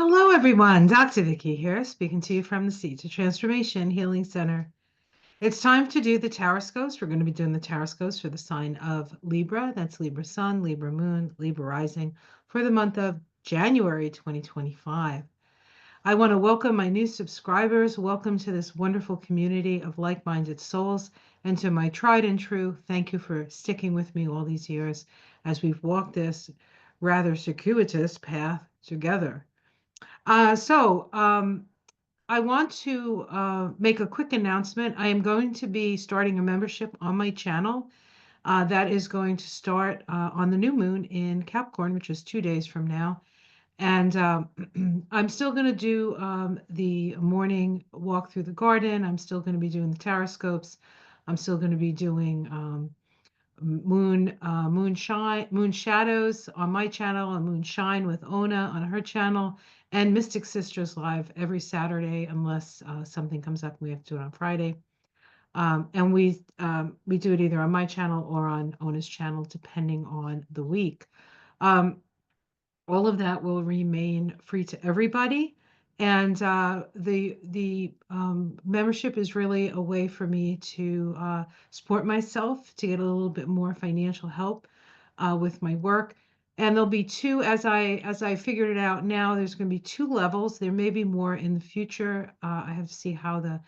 Hello, everyone. Dr. Vicky here, speaking to you from the Seeds of Transformation Healing Center. It's time to do the Taroscopes. We're going to be doing the Taroscopes for the sign of Libra. That's Libra Sun, Libra Moon, Libra Rising for the month of January 2025. I want to welcome my new subscribers. Welcome to this wonderful community of like-minded souls. And to my tried and true, thank you for sticking with me all these years as we've walked this rather circuitous path together. I want to make a quick announcement. I am going to be starting a membership on my channel that is going to start on the new moon in Capricorn, which is 2 days from now. And I'm still going to do the morning walk through the garden. I'm still going to be doing the taroscopes. I'm still going to be doing moon shadows on my channel, and moonshine with Ona on her channel, and Mystic Sisters live every Saturday unless something comes up and we have to do it on Friday. And we do it either on my channel or on Ona's channel depending on the week. um, all of that will remain free to everybody. And the membership is really a way for me to support myself, to get a little bit more financial help with my work. And there'll be two, as I figured it out now, there's going to be two levels. There may be more in the future. I have to see how the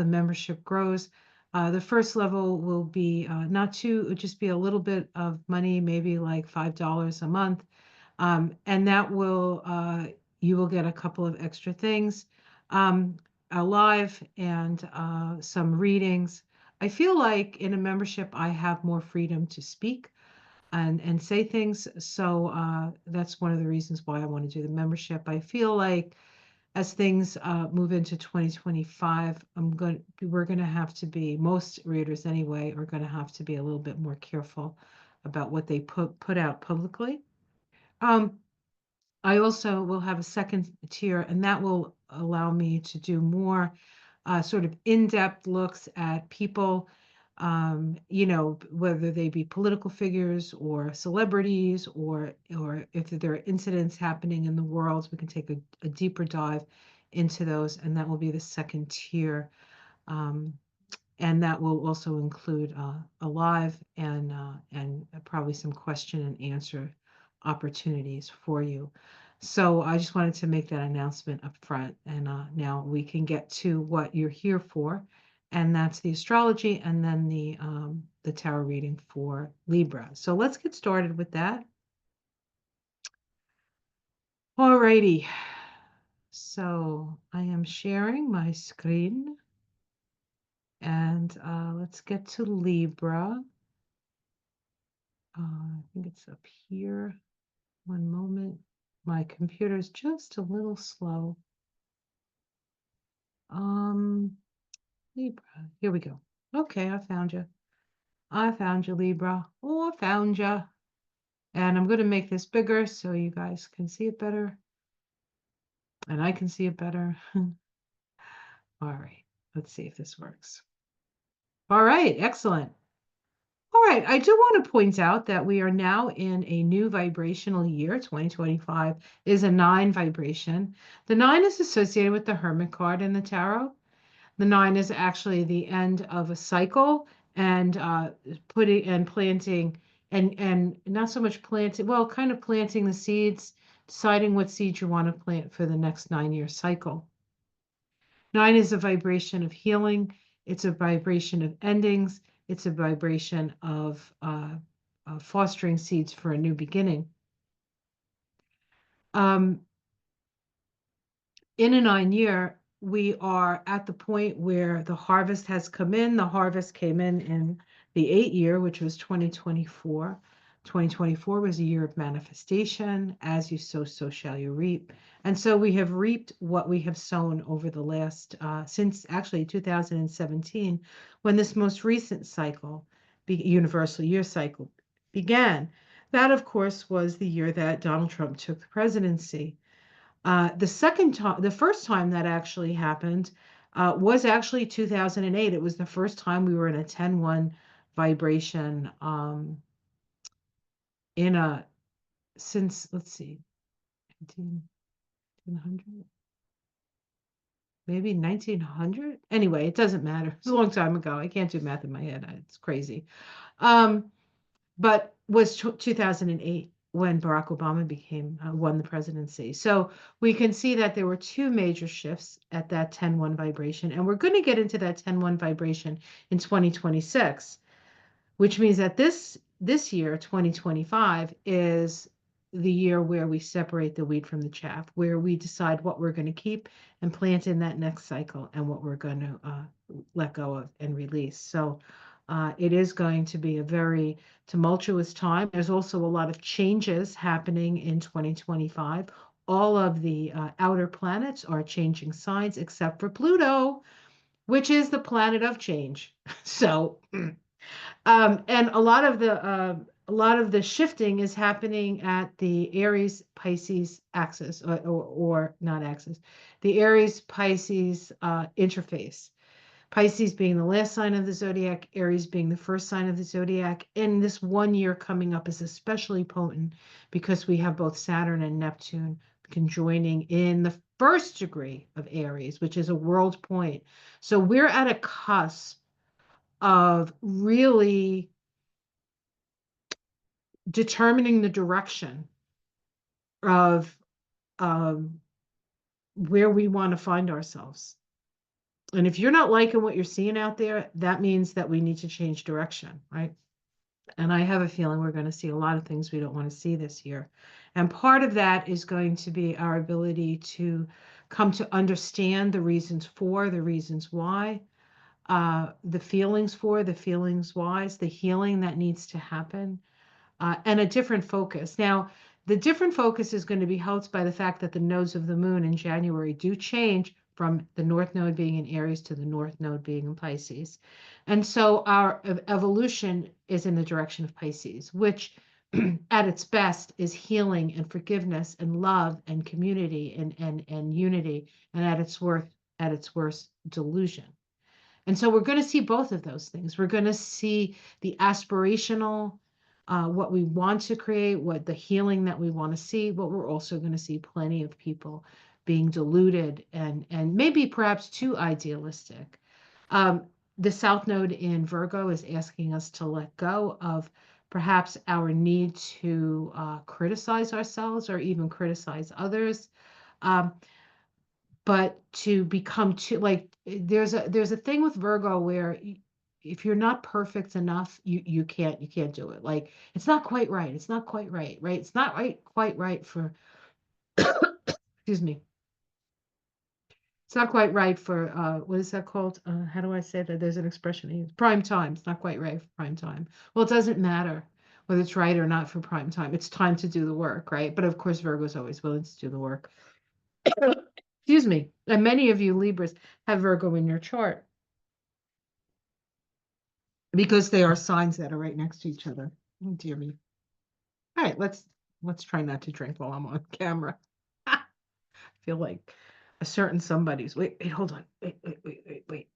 membership grows. The first level will be not too, it would just be a little bit of money, maybe like $5 a month, and that will you will get a couple of extra things, um, a live and some readings. I feel like in a membership I have more freedom to speak and say things. So that's one of the reasons why I want to do the membership. I feel like as things move into 2025, we're going to have to be, most readers anyway, are going to have to be a little bit more careful about what they put out publicly. Um, I also will have a second tier, and that will allow me to do more sort of in-depth looks at people, whether they be political figures or celebrities, or if there are incidents happening in the world, we can take a deeper dive into those, and that will be the second tier. Um, and that will also include a live and probably some question and answer opportunities for you. So I just wanted to make that announcement up front, and now we can get to what you're here for, and that's the astrology and then the tarot reading for Libra. So let's get started with that. Alrighty. So I am sharing my screen, and let's get to Libra. I think it's up here. One moment. My computer's just a little slow. Um, Libra. Here we go. Okay, I found you. I found you, Libra. Oh, I found you. And I'm going to make this bigger so you guys can see it better. And I can see it better. All right. Let's see if this works. All right. Excellent. All right, I do want to point out that we are now in a new vibrational year. 2025 is a 9 vibration. The 9 is associated with the Hermit card in the tarot. The 9 is actually the end of a cycle, and putting and planting, and not so much planting, well, kind of planting the seeds, deciding what seeds you want to plant for the next 9-year cycle. 9 is a vibration of healing. It's a vibration of endings. It's a vibration of fostering seeds for a new beginning. Um, in a 9-year, we are at the point where the harvest has come in. The harvest came in the 8-year, which was 2024. 2024 was a year of manifestation. As you sow, so shall you reap. And so we have reaped what we have sown over the last, since actually 2017, when this most recent cycle, the universal year cycle, began. That, of course, was the year that Donald Trump took the presidency. The first time that actually happened was actually 2008. It was the first time we were in a 10-1 vibration in a, since, let's see, 100, maybe 1900. Anyway, it doesn't matter. It's a long time ago. I can't do math in my head. It's crazy. Um, but was 2008 when Barack Obama became won the presidency. So we can see that there were two major shifts at that 10-1 vibration, and we're going to get into that 10-1 vibration in 2026, which means that this year 2025 is the year where we separate the wheat from the chaff, where we decide what we're going to keep and plant in that next cycle and what we're going to let go of and release. So it is going to be a very tumultuous time. There's also a lot of changes happening in 2025. All of the outer planets are changing signs except for Pluto, which is the planet of change. So and a lot of the shifting is happening at the Aries Pisces axis, or not axis, the Aries Pisces interface. Pisces being the last sign of the zodiac, Aries being the first sign of the zodiac. And this 1 year coming up is especially potent because we have both Saturn and Neptune conjoining in the first degree of Aries, which is a world point. So we're at a cusp of really determining the direction of um, where we want to find ourselves. And if you're not liking what you're seeing out there, that means that we need to change direction, right? And I have a feeling we're going to see a lot of things we don't want to see this year. And part of that is going to be our ability to come to understand the reasons for, the reasons why, the feelings for, the feelings whys, the healing that needs to happen, and a different focus. Now, the different focus is going to be helped by the fact that the nodes of the moon in January do change from the north node being in Aries to the north node being in Pisces. And so our evolution is in the direction of Pisces, which at its best is healing and forgiveness and love and community and unity, and at its worst, delusion. And so we're going to see both of those things. We're going to see the aspirational, what we want to create, what the healing that we want to see, but we're also going to see plenty of people being deluded and maybe perhaps too idealistic. Um, the South Node in Virgo is asking us to let go of perhaps our need to criticize ourselves or even criticize others. Um, but to become too like there's a thing with Virgo where if you're not perfect enough, you can't do it. Like it's not quite right. It's not quite right, right? It's not quite right for excuse me. It's not quite right for what is that called? How do I say that? There's an expression, prime time. It's not quite right for prime time. Well, it doesn't matter whether it's right or not for prime time. It's time to do the work, right? But of course, Virgo's always willing to do the work. Excuse me. And many of you Libras have Virgo in your chart because they are signs that are right next to each other. Oh, dear me. All right, let's try not to drink while I'm on camera. I feel like a certain somebody's. Wait, hold on. Wait.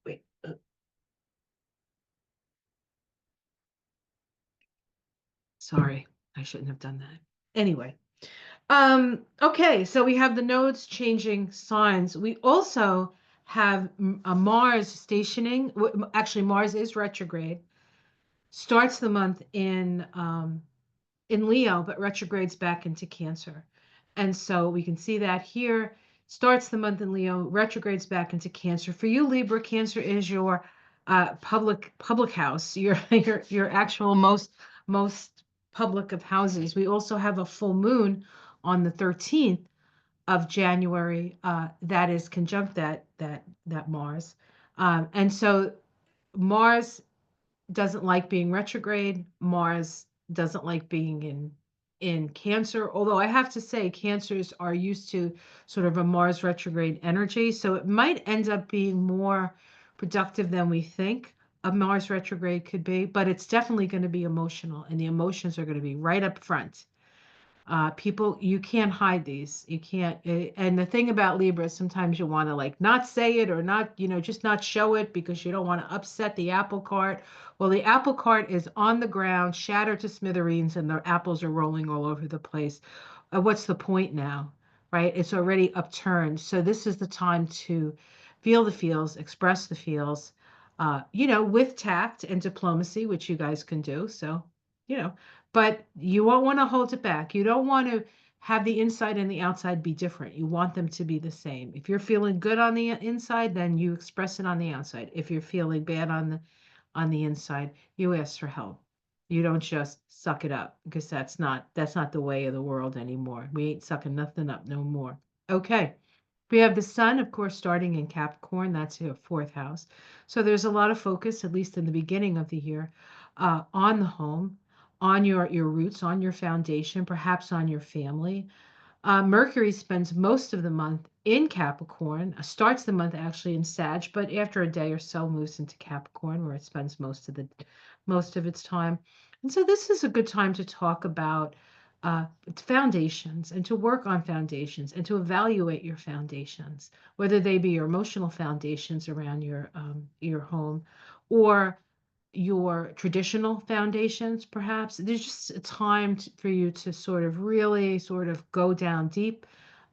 Sorry, I shouldn't have done that. Anyway, okay, so we have the nodes changing signs. We also have a Mars stationing. Actually, Mars is retrograde. Starts the month in Leo, but retrogrades back into Cancer. And so we can see that here. Starts the month in Leo, retrogrades back into Cancer. For you, Libra, Cancer is your public house, your actual most public of houses. We also have a full moon on the 13th of January that is conjunct that Mars. And so Mars doesn't like being retrograde. Mars doesn't like being in Cancer, although I have to say Cancers are used to sort of a Mars retrograde energy, so it might end up being more productive than we think a Mars retrograde could be, but it's definitely going to be emotional, and the emotions are going to be right up front. People, you can't hide these. You can't. And the thing about Libra is sometimes you want to like not say it or not, just not show it because you don't want to upset the apple cart. Well, the apple cart is on the ground, shattered to smithereens, and the apples are rolling all over the place. What's the point now? right? It's already upturned. So this is the time to feel the feels, express the feels, with tact and diplomacy, which you guys can do. So, but you won't want to hold it back. You don't want to have the inside and the outside be different. You want them to be the same. If you're feeling good on the inside, then you express it on the outside. If you're feeling bad on the inside, you ask for help. You don't just suck it up because that's not the way of the world anymore. We ain't sucking nothing up no more. Okay. We have the sun, of course, starting in Capricorn. That's your fourth house. So there's a lot of focus, at least in the beginning of the year, on the home, on your roots, on your foundation, perhaps on your family. Mercury spends most of the month in Capricorn, starts the month actually in Sag, but after a day or so moves into Capricorn, where it spends most of its time. And so this is a good time to talk about foundations and to work on foundations and to evaluate your foundations, whether they be your emotional foundations around your home or your traditional foundations, perhaps. There's just a time for you to sort of really sort of go down deep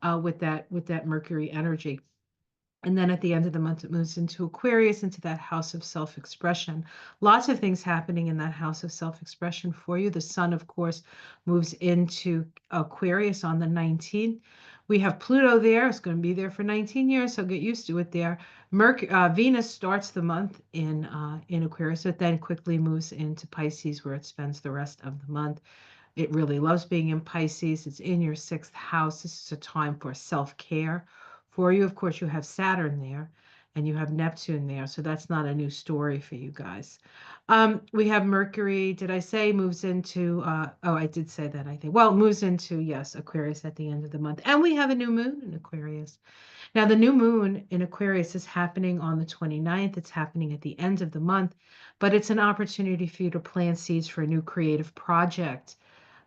with that Mercury energy. And then at the end of the month, it moves into Aquarius, into that house of self expression. Lots of things happening in that house of self expression for you. The sun, of course, moves into Aquarius on the 19th. We have Pluto there. It's going to be there for 19 years, so get used to it there. Venus starts the month in Aquarius, but then quickly moves into Pisces, where it spends the rest of the month. It really loves being in Pisces. It's in your sixth house. This is a time for self-care for you. Of course, you have Saturn there and you have Neptune there. So that's not a new story for you guys. We have Mercury, did I say moves into, I did say that, I think. Well, moves into, yes, Aquarius at the end of the month. And we have a new moon in Aquarius. Now, the new moon in Aquarius is happening on the 29th. It's happening at the end of the month, but it's an opportunity for you to plant seeds for a new creative project.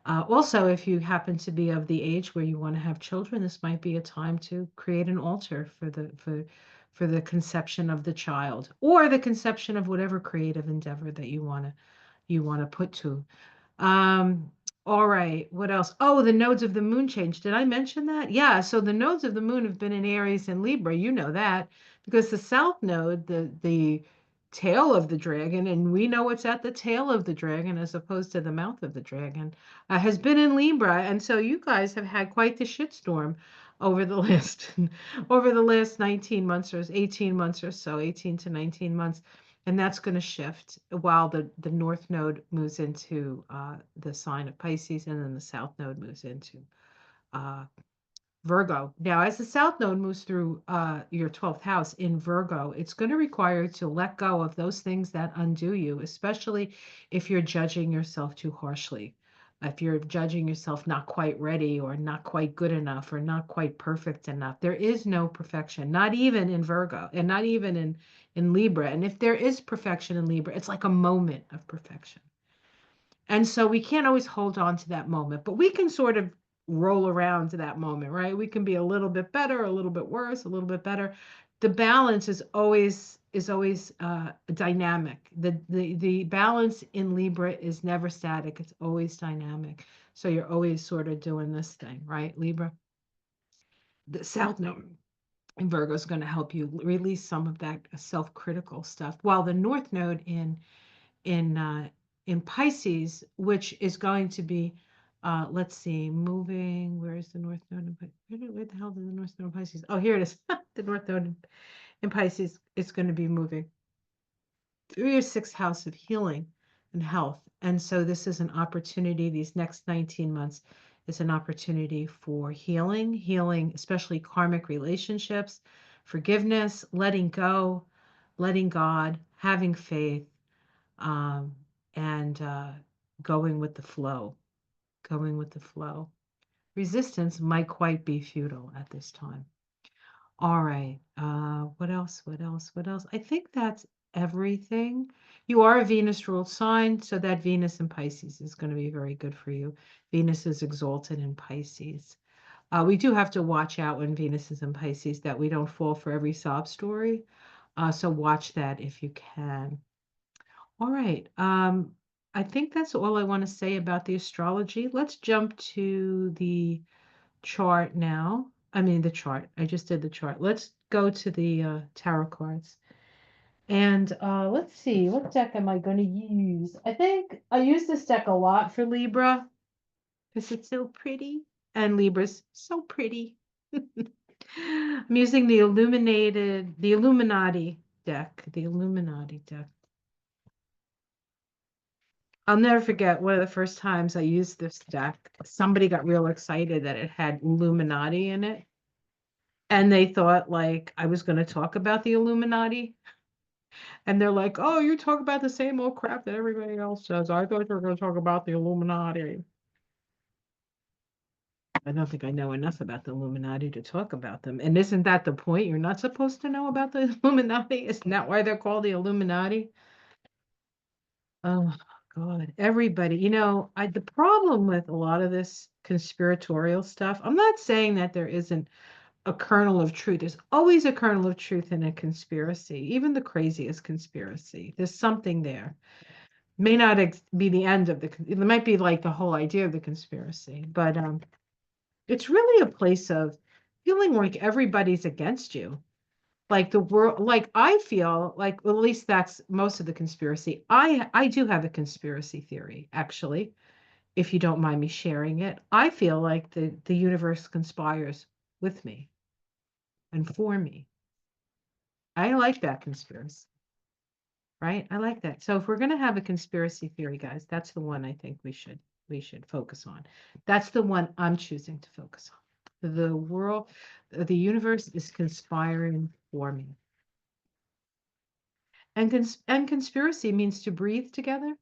Also, if you happen to be of the age where you want to have children, this might be a time to create an altar for the conception of the child or the conception of whatever creative endeavor that you want to put to. Um, all right, what else? Oh, the nodes of the moon change. Did I mention that? Yeah, so the nodes of the moon have been in Aries and Libra. You know that because the south node, the tail of the dragon, and we know it's at the tail of the dragon as opposed to the mouth of the dragon, has been in Libra, and so you guys have had quite the shitstorm over the last over the last 19 months or 18 months or so, 18 to 19 months. And that's going to shift while the north node moves into the sign of Pisces, and then the south node moves into uh, Virgo. Now, as the South Node moves through your 12th house in Virgo, it's going to require you to let go of those things that undo you, especially if you're judging yourself too harshly. If you're judging yourself not quite ready or not quite good enough or not quite perfect enough, there is no perfection, not even in Virgo and not even in Libra. And if there is perfection in Libra, it's like a moment of perfection. And so we can't always hold on to that moment, but we can sort of roll around to that moment, right? We can be a little bit better, a little bit worse, a little bit better. The balance is always dynamic. The balance in Libra is never static. It's always dynamic. So you're always sort of doing this thing, right, Libra? The South Node in Virgo is going to help you release some of that self-critical stuff, while the North Node in in Pisces, which is going to be, let's see, moving. Where is the North Node? Where the hell did the North Node in Pisces? Oh, here it is. The North Node in Pisces is going to be moving through your sixth house of healing and health. And so this is an opportunity. These next 19 months is an opportunity for healing, especially karmic relationships, forgiveness, letting go, letting God, having faith, um, and going with the flow, going with the flow. Resistance might quite be futile at this time. All right. What else? What else? What else? I think that's everything. You are a Venus ruled sign, so that Venus in Pisces is going to be very good for you. Venus is exalted in Pisces. We do have to watch out when Venus is in Pisces that we don't fall for every sob story. So watch that if you can. All right. I think that's all I want to say about the astrology. Let's jump to the chart now. I mean, the chart. I just did the chart. Let's go to the tarot cards. And let's see, what deck am I going to use? I think I use this deck a lot for Libra because it's so pretty. And Libra's so pretty. I'm using the Illuminati deck. The Illuminati deck. I'll never forget one of the first times I used this deck. Somebody got real excited that it had Illuminati in it. And they thought like I was going to talk about the Illuminati. And they're like, oh, you talk about the same old crap that everybody else does. I thought you were going to talk about the Illuminati. I don't think I know enough about the Illuminati to talk about them. And isn't that the point? You're not supposed to know about the Illuminati? Isn't that why they're called the Illuminati? Oh, God. Everybody, the problem with a lot of this conspiratorial stuff, I'm not saying that there isn't a kernel of truth. There's always a kernel of truth in a conspiracy, even the craziest conspiracy. There's something there. May not be the end of it might be like the whole idea of the conspiracy, but it's really a place of feeling like everybody's against you. Like the world, like I feel like, well, at least that's most of the conspiracy. I do have a conspiracy theory, actually, if you don't mind me sharing it. I feel like the universe conspires with me and for me. I like that conspiracy, right? I like that. So if we're going to have a conspiracy theory, guys, that's the one I think we should focus on. That's the one I'm choosing to focus on. The world, the universe is conspiring for me. And conspiracy means to breathe together.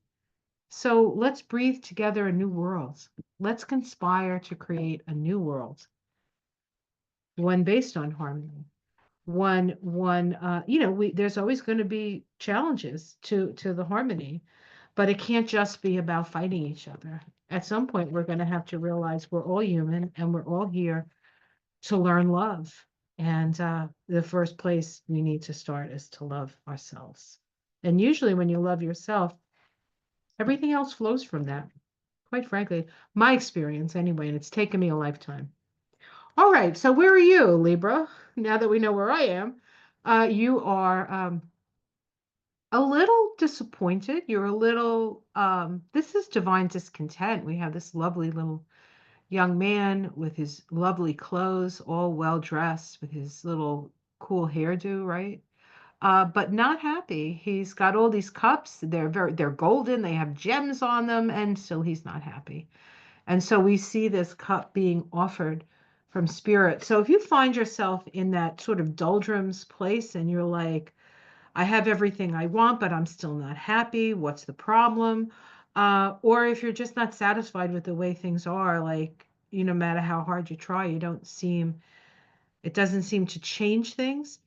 So let's breathe together a new world. Let's conspire to create a new world, one based on harmony. There's always going to be challenges to the harmony, but it can't just be about fighting each other. At some point, we're going to have to realize we're all human and we're all here to learn love. And the first place we need to start is to love ourselves. And usually, when you love yourself, everything else flows from that. Quite frankly, my experience anyway, and it's taken me a lifetime. All right, so where are you, Libra? Now that we know where I am, you are a little disappointed. You're a little, this is divine discontent. We have this lovely little young man with his lovely clothes, all well dressed, with his little cool hairdo, right? But not happy. He's got all these cups. They're golden. They have gems on them, and still he's not happy. And so we see this cup being offered from spirit. So if you find yourself in that sort of doldrums place and you're like, I have everything I want, but I'm still not happy. What's the problem? Or if you're just not satisfied with the way things are, like, no matter how hard you try, it doesn't seem to change things.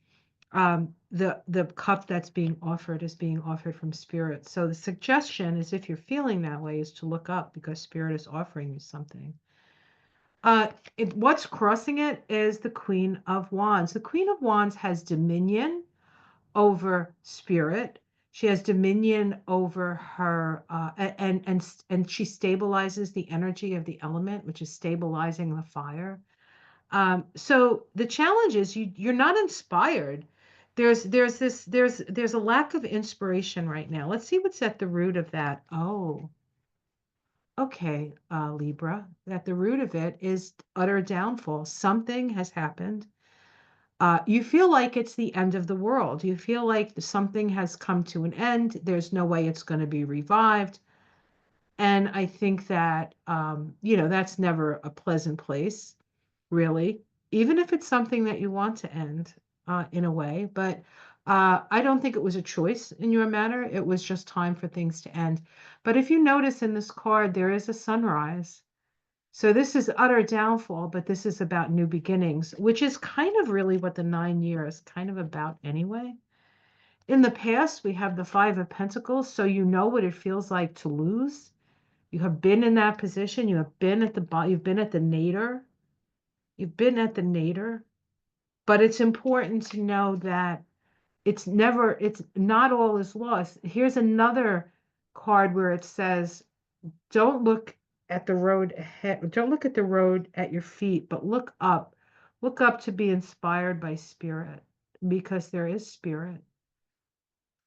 The cup that's being offered is being offered from spirit. So the suggestion is, if you're feeling that way, is to look up because spirit is offering you something. What's crossing it is the Queen of Wands. The Queen of Wands has dominion over spirit. She has dominion over her, and she stabilizes the energy of the element, which is stabilizing the fire. So the challenge is you're not inspired. There's a lack of inspiration right now. Let's see what's at the root of that. Oh, okay, Libra. At the root of it is utter downfall. Something has happened. You feel like it's the end of the world. You feel like something has come to an end. There's no way it's going to be revived. And I think that, that's never a pleasant place, really, even if it's something that you want to end in a way. But I don't think it was a choice in your matter. It was just time for things to end. But if you notice in this card, there is a sunrise. So this is utter downfall, but this is about new beginnings, which is kind of really what the 9 year is kind of about anyway. In the past, we have the Five of Pentacles, so you know what it feels like to lose. You have been in that position. You have been at you've been at the nadir. You've been at the nadir. But it's important to know that it's not all is lost. Here's another card where it says, don't look at the road ahead. Don't look at the road at your feet, but look up Look up to be inspired by spirit, because there is spirit.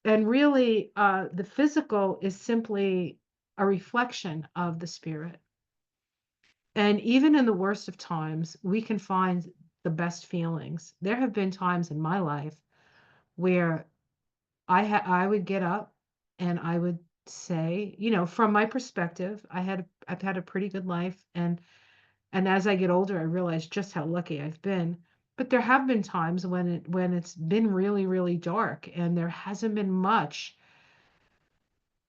And really, the physical is simply a reflection of the spirit. And even in the worst of times, we can find the best feelings. There have been times in my life where I would get up and I would say, from my perspective, I've had a pretty good life, and as I get older, I realize just how lucky I've been. But there have been times when it's been really, really dark and there hasn't been much,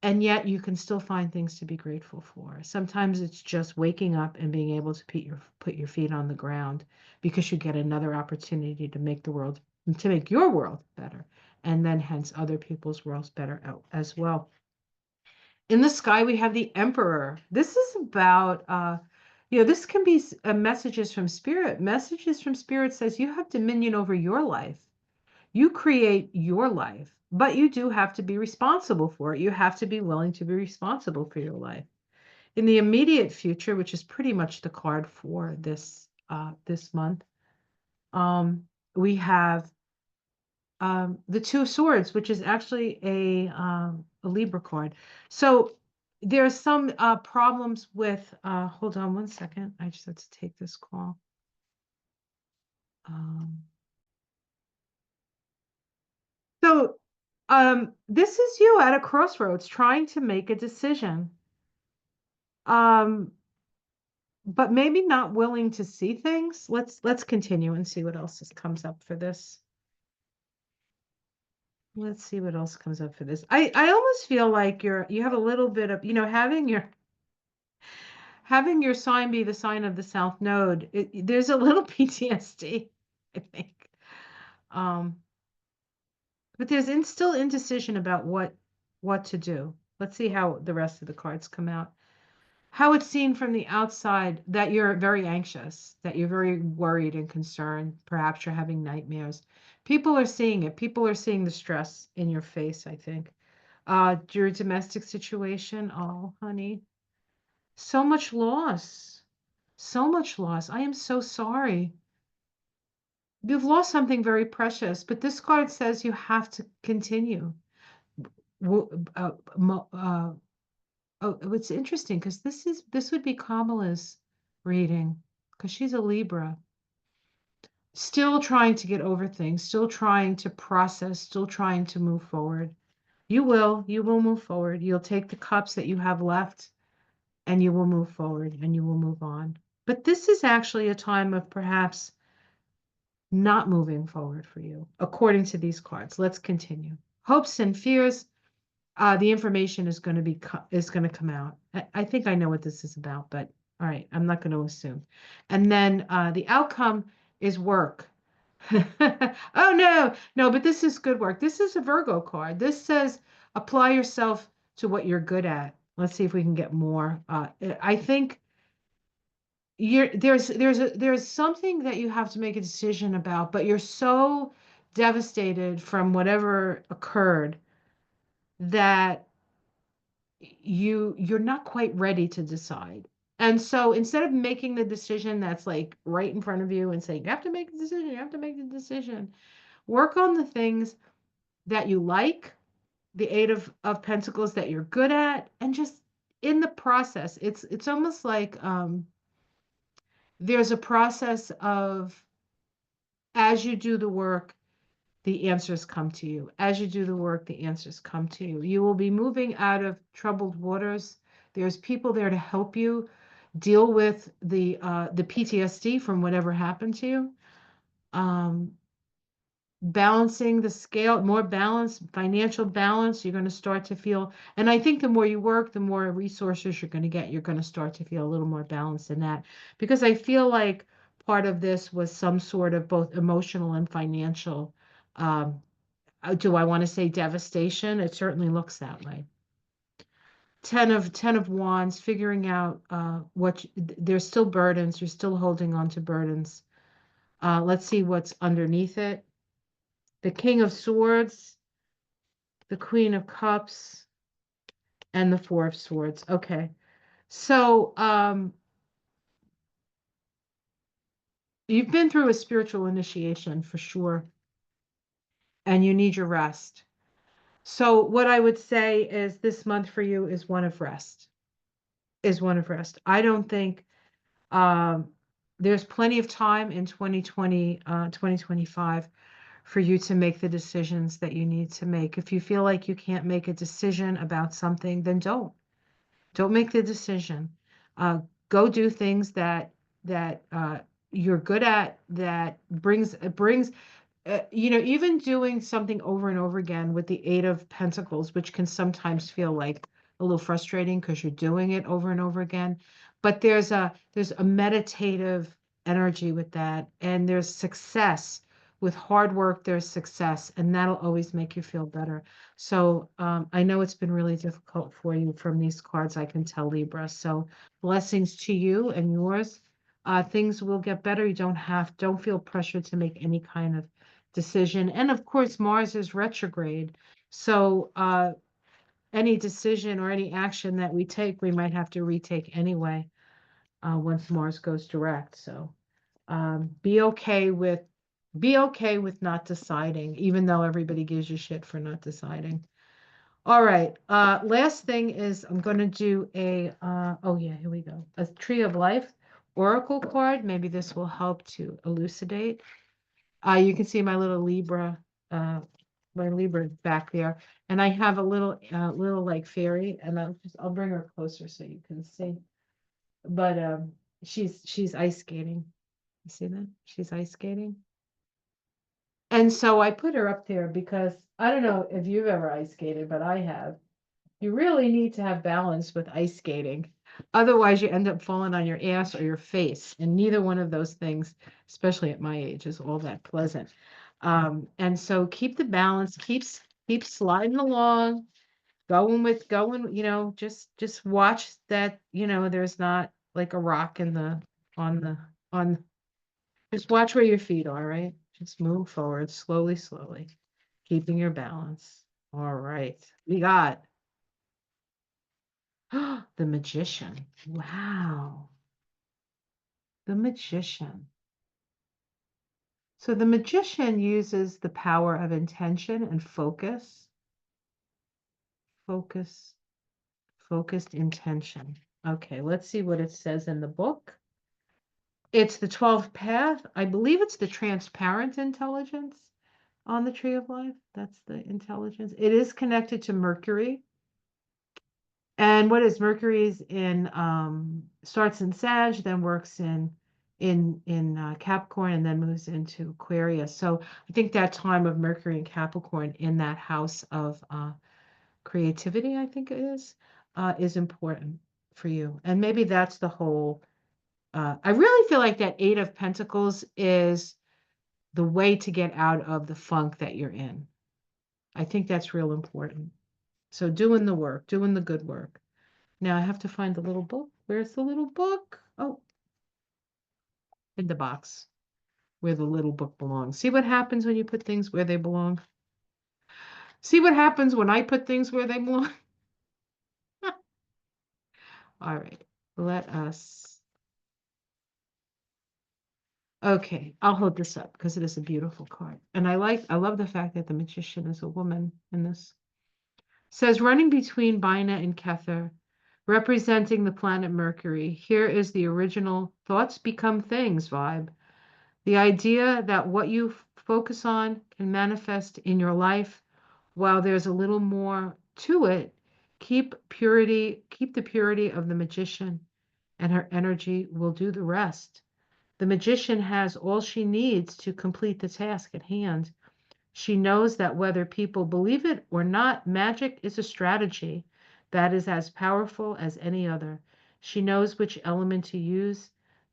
and yet you can still find things to be grateful for. Sometimes it's just waking up and being able to put your feet on the ground, because you get another opportunity to make your world better, and then hence other people's worlds better as well. In the sky, we have the Emperor. This is about, this can be messages from Spirit. Messages from Spirit says you have dominion over your life. You create your life, but you do have to be responsible for it. You have to be willing to be responsible for your life. In the immediate future, which is pretty much the card for this month, we have the Two of Swords, which is actually a Libra card. So there's some problems with. Hold on one second. I just have to take this call. Um, so this is you at a crossroads, trying to make a decision, um, but maybe not willing to see things. Let's continue and see what else comes up for this. Let's see what else comes up for this. I almost feel like you have a little bit of, having your sign be the sign of the South Node. There's a little PTSD, I think. Um, but there's still indecision about what to do. Let's see how the rest of the cards come out. How it's seen from the outside that you're very anxious, that you're very worried and concerned. Perhaps you're having nightmares. People are seeing it. People are seeing the stress in your face, I think. Your domestic situation. Oh, honey, so much loss. So much loss. I am so sorry. You've lost something very precious, but this card says you have to continue. Oh, it's interesting because this would be Kamala's reading, because she's a Libra, still trying to get over things, still trying to process, still trying to move forward. You will move forward. You'll take the cups that you have left, and you will move forward and you will move on. But this is actually a time of perhaps not moving forward for you, according to these cards. Let's continue. Hopes and fears. The information is going to come out. I think I know what this is about, but all right, I'm not going to assume. And then the outcome is work. Oh no, but this is good work. This is a Virgo card. This says apply yourself to what you're good at. Let's see if we can get more. I think there's something that you have to make a decision about, but you're so devastated from whatever occurred that you're not quite ready to decide. And so instead of making the decision that's like right in front of you and saying, you have to make a decision, you have to make the decision, work on the things that you like, the Eight of Pentacles that you're good at, and just in the process, it's almost like there's a process of, as you do the work, the answers come to you. As you do the work, the answers come to you. You will be moving out of troubled waters. There's people there to help you deal with the PTSD from whatever happened to you. Um, Balancing the scale, more balance, financial balance, you're going to start to feel, and I think the more you work, the more resources you're going to get, you're going to start to feel a little more balanced in that, because I feel like part of this was some sort of both emotional and financial, um, do I want to say devastation? It certainly looks that way. Ten of Wands, figuring out there's still burdens, you're still holding on to burdens. Let's see what's underneath it. The King of Swords, the Queen of Cups, and the Four of Swords. Okay. So You've been through a spiritual initiation for sure, and you need your rest. So what I would say is this month for you is one of rest. Is one of rest. I don't think um, there's plenty of time in 2020, 2025 for you to make the decisions that you need to make. If you feel like you can't make a decision about something, then don't. Don't make the decision. Go do things that you're good at that brings even doing something over and over again with the Eight of Pentacles, which can sometimes feel like a little frustrating because you're doing it over and over again. But there's a meditative energy with that, and there's success. With hard work, there's success, and that'll always make you feel better. So I know it's been really difficult for you from these cards, I can tell, Libra. So blessings to you and yours. Things will get better. You don't feel pressured to make any kind of decision. And of course, Mars is retrograde. So any decision or any action that we take, we might have to retake anyway once Mars goes direct. So be okay with not deciding, even though everybody gives you shit for not deciding. All right. Last thing is I'm going to do oh yeah, here we go. A Tree of Life Oracle card. Maybe this will help to elucidate. You can see uh, my Libra back there, and I have a little like fairy, and I'll bring her closer so you can see. But she's ice skating. You see that? She's ice skating, and so I put her up there because I don't know if you've ever ice skated, but I have. You really need to have balance with ice skating. Otherwise, you end up falling on your ass or your face. And neither one of those things, especially at my age, is all that pleasant. And so keep the balance, keep sliding along, just watch that, there's not like a rock on the, on, just watch where your feet are, right? Just move forward slowly, slowly, keeping your balance. All right. We got the Magician. Wow. The Magician. So the Magician uses the power of intention and focus. Focus, focused intention. Okay, let's see what it says in the book. It's the 12th path. I believe it's the transparent intelligence on the Tree of Life. That's the intelligence. It is connected to Mercury. And what is Mercury's in starts in Sag, then works in Capricorn, and then moves into Aquarius. So I think that time of Mercury and Capricorn in that house of creativity, I think it is important for you. And maybe that's the whole. I really feel like that Eight of Pentacles is the way to get out of the funk that you're in. I think that's real important. So doing the work, doing the good work. Now I have to find the little book. Where's the little book? Oh, in the box where the little book belongs. See what happens when you put things where they belong? See what happens when I put things where they belong? All right, let us. Okay, I'll hold this up because it is a beautiful card. And I love the fact that the magician is a woman in this. It says running between Bina and Kether, representing the planet Mercury. Here is the original thoughts become things vibe. The idea that what you focus on can manifest in your life, while there's a little more to it, keep the purity of the magician, and her energy will do the rest. The magician has all she needs to complete the task at hand. She knows that whether people believe it or not, magic is a strategy that is as powerful as any other. She knows which element to use,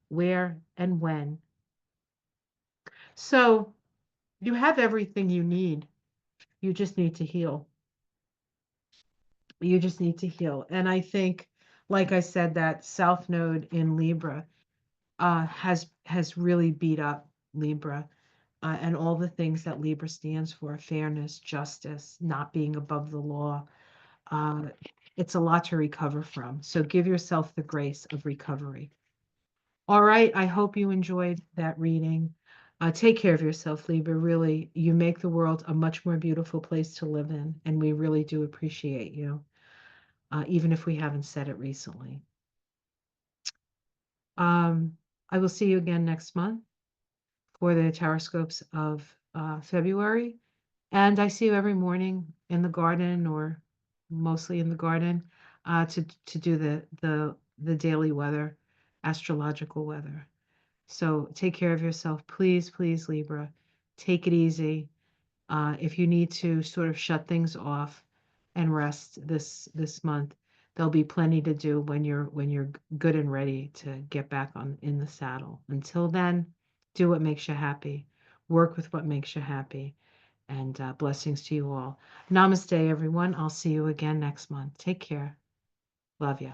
where, and when. So you have everything you need. You just need to heal. You just need to heal. And I think, like I said, that South Node in Libra has really beat up Libra and all the things that Libra stands for: fairness, justice, not being above the law. Uh, it's a lot to recover from. So give yourself the grace of recovery. All right. I hope you enjoyed that reading. Take care of yourself, Libra. Really, you make the world a much more beautiful place to live in, and we really do appreciate you, even if we haven't said it recently. Um, I will see you again next month for the Taroscopes of February. And I see you every morning in the garden or mostly in the garden to do the daily weather, astrological weather. So take care of yourself. Please, please, Libra. Take it easy. If you need to sort of shut things off and rest this month, there'll be plenty to do when you're good and ready to get back on in the saddle. Until then, do what makes you happy. Work with what makes you happy. And blessings to you all. Namaste, everyone. I'll see you again next month. Take care. Love you.